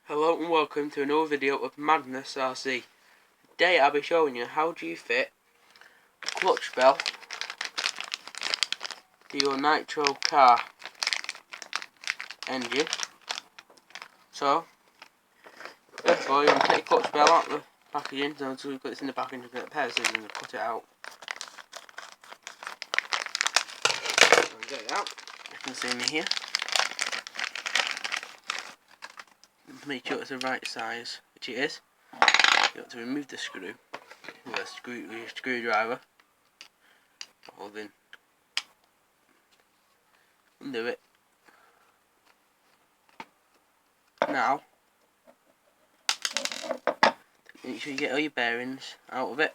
Hello and welcome to another video of Madness RC. Today I'll be showing you how do you fit a clutch bell to your nitro car engine. So first of all, you want to take the clutch bell out of the packaging. So we've got this in the packaging, get a pair of scissors and cut it out. So get it out. You can see me here. Make sure it's the right size, which it is. You have to remove the screw with a screwdriver. Holding undo it. Now, make sure you get all your bearings out of it.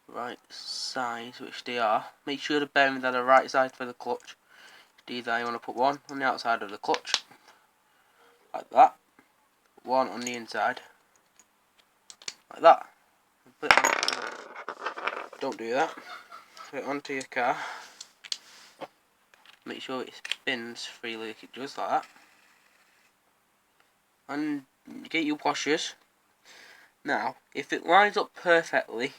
Right size, which they are. Make sure the bearings are the right size for the clutch. Either you want to put one on the outside of the clutch, like that. One on the inside, like that. Don't do that. Put it onto your car. Make sure it spins freely like it does, like that. And get your washers. Now, if it lines up perfectly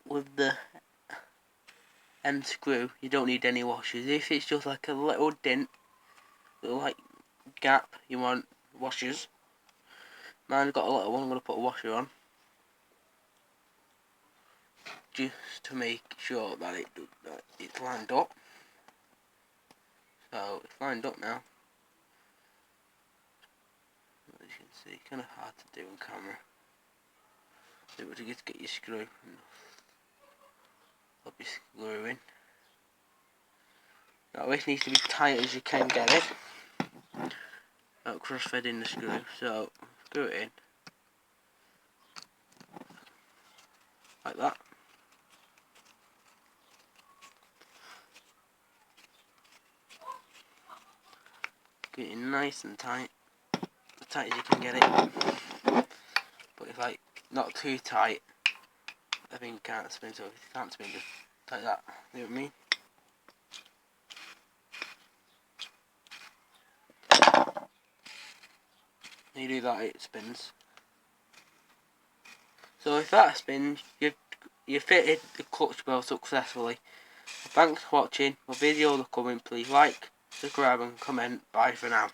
with the end screw, you don't need any washers. If it's just like a little dent, little like gap, you want washers. Mine's got a little one, I'm going to put a washer on, just to make sure that it's lined up. So it's lined up now. As you can see, kind of hard to do on camera. So to just get your screw, pop your screw in. Now this needs to be tight as you can get it. Not cross-fed in the screw, so screw it in like that. Get it nice and tight, as tight as you can get it. But if like not too tight, the thing can't spin. So if you can't spin, just like that. You know what I mean? When you do that, it spins. So if that spins, you fitted the clutch bell successfully. Thanks for watching. My video will come in. Please like, subscribe and comment. Bye for now.